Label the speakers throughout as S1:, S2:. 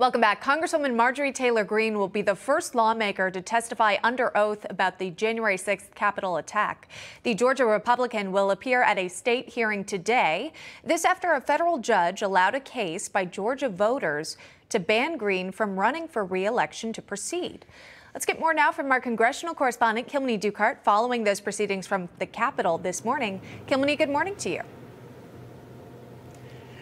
S1: Welcome back. Congresswoman Marjorie Taylor Greene will be the first lawmaker to testify under oath about the January 6th Capitol attack. The Georgia Republican will appear at a state hearing today. This after a federal judge allowed a case by Georgia voters to ban Greene from running for re-election to proceed. Let's get more now from our congressional correspondent, Kilmeny Dukart, following those proceedings from the Capitol this morning. Kilmeny, good morning to you.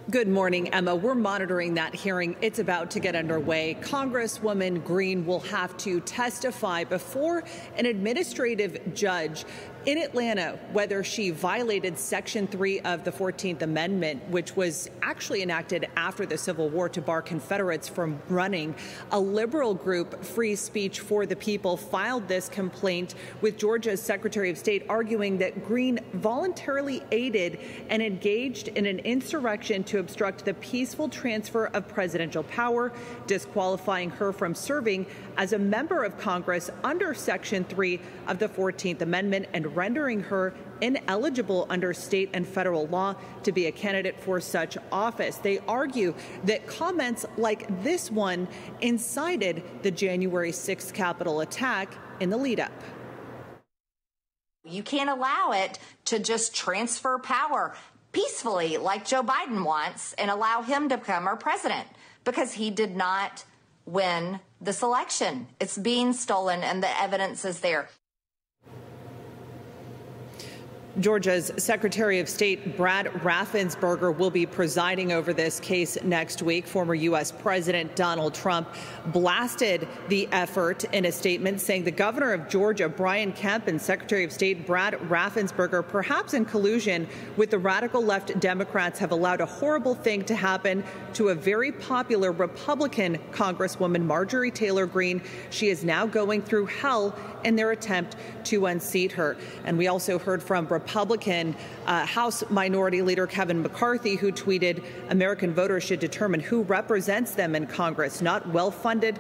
S2: Good morning, Emma. We're monitoring that hearing. It's about to get underway. Congresswoman Greene will have to testify before an administrative judge in Atlanta whether she violated Section 3 of the 14th Amendment, which was actually enacted after the Civil War to bar Confederates from running. A liberal group, Free Speech for the People, filed this complaint with Georgia's Secretary of State, arguing that Greene voluntarily aided and engaged in an insurrection to obstruct the peaceful transfer of presidential power, disqualifying her from serving as a member of Congress under Section 3 of the 14th Amendment and rendering her ineligible under state and federal law to be a candidate for such office. They argue that comments like this one incited the January 6th Capitol attack in the lead up.
S3: You can't allow it to just transfer power peacefully like Joe Biden wants and allow him to become our president, because he did not win this election. It's being stolen and the evidence is there.
S2: Georgia's Secretary of State Brad Raffensperger will be presiding over this case next week. Former U.S. President Donald Trump blasted the effort in a statement, saying the governor of Georgia, Brian Kemp, and Secretary of State Brad Raffensperger, perhaps in collusion with the radical left Democrats, have allowed a horrible thing to happen to a very popular Republican Congresswoman, Marjorie Taylor Greene. She is now going through hell in their attempt to unseat her. And we also heard from Republican House Minority Leader Kevin McCarthy, who tweeted, American voters should determine who represents them in Congress, not well-funded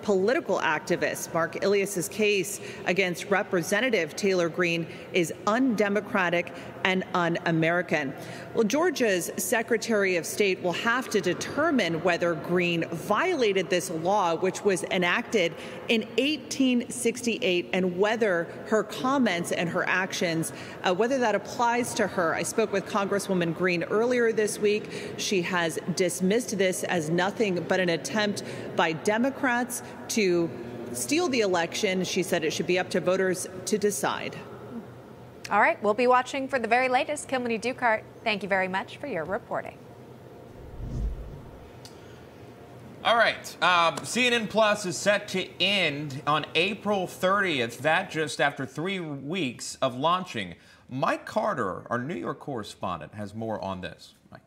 S2: political activists. Mark Ilias's case against Representative Taylor Greene is undemocratic and un-American. Well, Georgia's Secretary of State will have to determine whether Greene violated this law, which was enacted in 1868, and whether her comments and her actions, whether that applies to her. I spoke with Congresswoman Greene earlier this week. She has dismissed this as nothing but an attempt by Democrats to steal the election. She said it should be up to voters to decide.
S1: All right, we'll be watching for the very latest. Kilmeny Dukart, thank you very much for your reporting.
S4: All right, CNN Plus is set to end on April 30th. That just after 3 weeks of launching. Mike Carter, our New York correspondent, has more on this. Mike.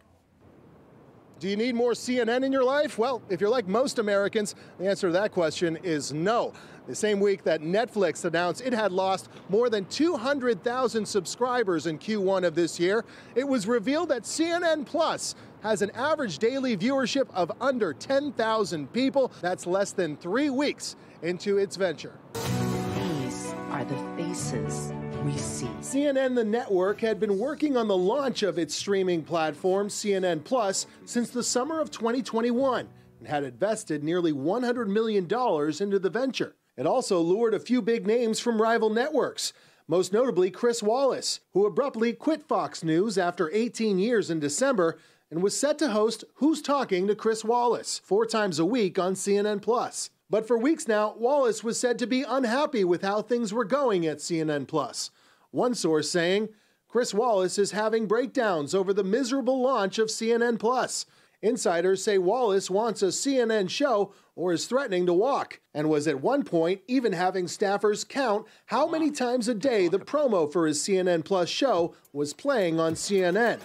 S5: Do you need more CNN in your life? Well, if you're like most Americans, the answer to that question is no. The same week that Netflix announced it had lost more than 200,000 subscribers in Q1 of this year, it was revealed that CNN Plus has an average daily viewership of under 10,000 people. That's less than 3 weeks into its venture.
S6: These are the faces we see.
S5: CNN, the network, had been working on the launch of its streaming platform, CNN Plus, since the summer of 2021 and had invested nearly $100 million into the venture. It also lured a few big names from rival networks, most notably Chris Wallace, who abruptly quit Fox News after 18 years in December and was set to host Who's Talking to Chris Wallace 4 times a week on CNN Plus. But for weeks now, Wallace was said to be unhappy with how things were going at CNN Plus. One source saying, Chris Wallace is having breakdowns over the miserable launch of CNN Plus. Insiders say Wallace wants a CNN show or is threatening to walk, and was at one point even having staffers count how many times a day the promo for his CNN Plus show was playing on CNN.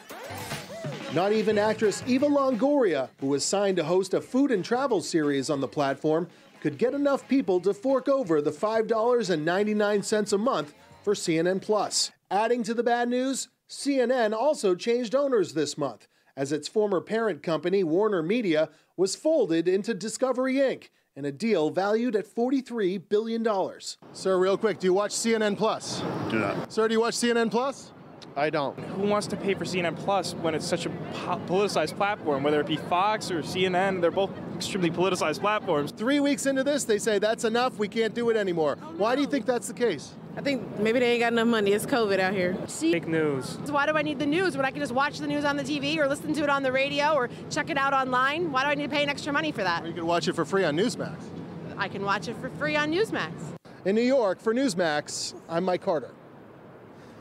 S5: Not even actress Eva Longoria, who was signed to host a food and travel series on the platform, could get enough people to fork over the $5.99 a month for CNN Plus. Adding to the bad news, CNN also changed owners this month, as its former parent company, Warner Media, was folded into Discovery Inc. in a deal valued at $43 billion. Sir, real quick, do you watch CNN Plus?
S7: Do not.
S5: Sir, do you watch CNN Plus?
S7: I don't.
S8: Who wants to pay for CNN Plus when it's such a politicized platform, whether it be Fox or CNN? They're both extremely politicized platforms.
S5: 3 weeks into this, they say that's enough. We can't do it anymore. Why do you think that's the case?
S9: I think maybe they ain't got enough money. It's COVID out here.
S8: Fake news.
S9: So why do I need the news when I can just watch the news on the TV or listen to it on the radio or check it out online? Why do I need to pay an extra money for that?
S5: Or you can watch it for free on Newsmax.
S9: I can watch it for free on Newsmax.
S5: In New York, for Newsmax, I'm Mike Carter.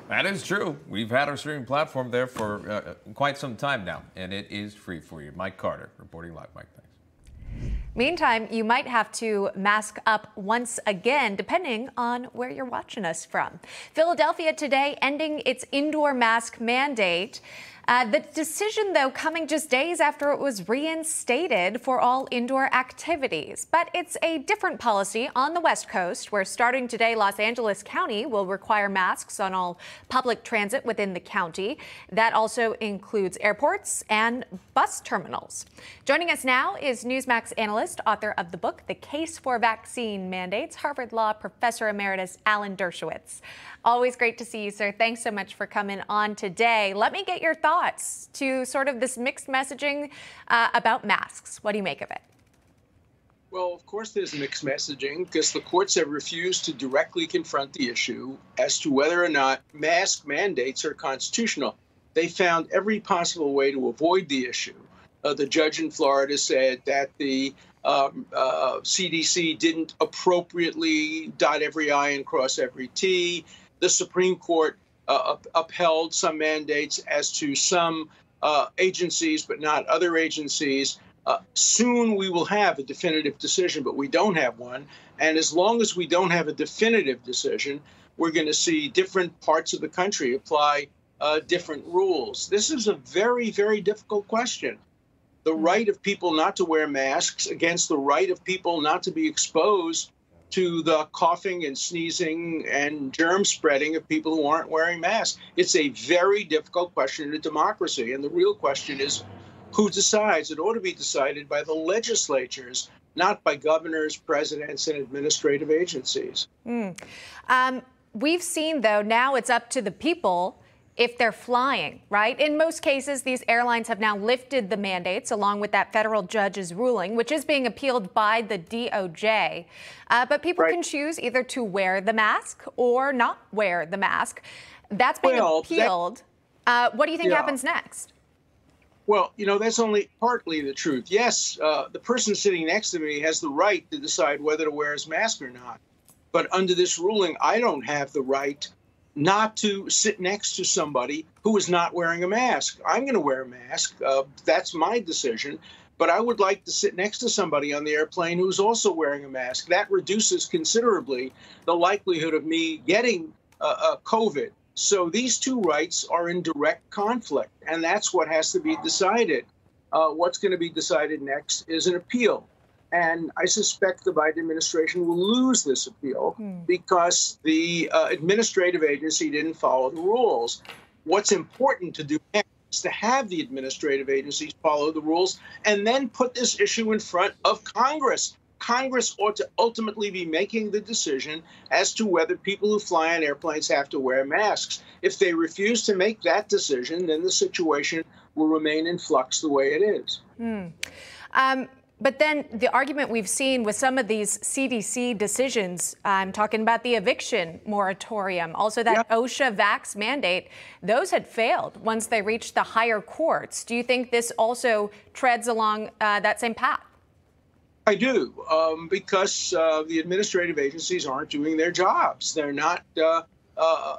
S4: That is true. We've had our streaming platform there for quite some time now, and it is free for you. Mike Carter, reporting live. Mike, thanks.
S1: Meantime, you might have to mask up once again, depending on where you're watching us from. Philadelphia today ending its indoor mask mandate. The decision, though, coming just days after it was reinstated for all indoor activities. But it's a different policy on the West Coast, where starting today, Los Angeles County will require masks on all public transit within the county. That also includes airports and bus terminals. Joining us now is Newsmax analyst, author of the book, The Case for Vaccine Mandates, Harvard Law professor emeritus Alan Dershowitz. Always great to see you, sir. Thanks so much for coming on today. Let me get your thoughts to sort of this mixed messaging about masks. What do you make of it?
S10: Well, of course, there's mixed messaging because the courts have refused to directly confront the issue as to whether or not mask mandates are constitutional. They found every possible way to avoid the issue. The judge in Florida said that the CDC didn't appropriately dot every I and cross every T. The Supreme Court upheld some mandates as to some agencies, but not other agencies. Soon we will have a definitive decision, but we don't have one. And as long as we don't have a definitive decision, we're going to see different parts of the country apply different rules. This is a very, very difficult question. The right of people not to wear masks against the right of people not to be exposed to the coughing and sneezing and germ spreading of people who aren't wearing masks. It's a very difficult question in a democracy. And the real question is who decides? It ought to be decided by the legislatures, not by governors, presidents, and administrative agencies.
S1: We've seen, though, now it's up to the people if they're flying, right? In most cases, these airlines have now lifted the mandates along with that federal judge's ruling, which is being appealed by the DOJ. But people can choose either to wear the mask or not wear the mask. That's being appealed. What do you think happens next?
S10: Well, you know, that's only partly the truth. Yes, the person sitting next to me has the right to decide whether to wear his mask or not. But under this ruling, I don't have the right not to sit next to somebody who is not wearing a mask. I'm going to wear a mask. That's my decision. But I would like to sit next to somebody on the airplane who's also wearing a mask. That reduces considerably the likelihood of me getting COVID. So these two rights are in direct conflict, and that's what has to be decided. What's going to be decided next is an appeal. And I suspect the Biden administration will lose this appeal because the administrative agency didn't follow the rules. What's important to do next is to have the administrative agencies follow the rules and then put this issue in front of Congress. Congress ought to ultimately be making the decision as to whether people who fly on airplanes have to wear masks. If they refuse to make that decision, then the situation will remain in flux the way it is.
S1: But then the argument we've seen with some of these CDC decisions, I'm talking about the eviction moratorium, also that OSHA vax mandate, those had failed once they reached the higher courts. Do you think this also treads along that same path?
S10: I do, because the administrative agencies aren't doing their jobs. They're not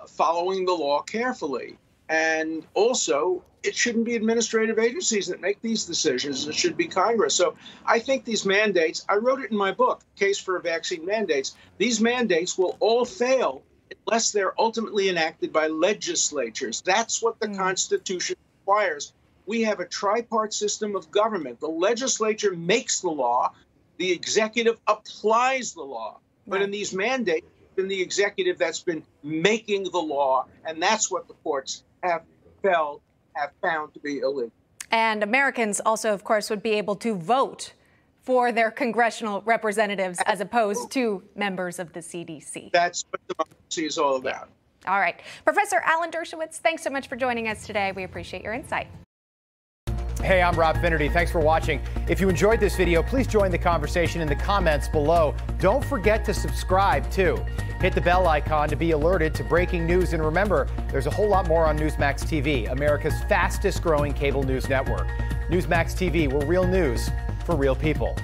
S10: following the law carefully. And also, it shouldn't be administrative agencies that make these decisions. It should be Congress. So I think these mandates, I wrote it in my book, Case for Vaccine Mandates, these mandates will all fail unless they're ultimately enacted by legislatures. That's what the Constitution requires. We have a tripart system of government. The legislature makes the law. The executive applies the law. But in these mandates, it's been the executive that's been making the law. And that's what the courts have found to be illegal. And
S1: Americans also, of course, would be able to vote for their congressional representatives as opposed to members of the CDC.
S10: That's what democracy is all about.
S1: All right. Professor Alan Dershowitz, thanks so much for joining us today. We appreciate your insight.
S7: Hey, I'm Rob Finnerty. Thanks for watching. If you enjoyed this video, please join the conversation in the comments below. Don't forget to subscribe, too. Hit the bell icon to be alerted to breaking news. And remember, there's a whole lot more on Newsmax TV, America's fastest growing cable news network. Newsmax TV, we're real news for real people.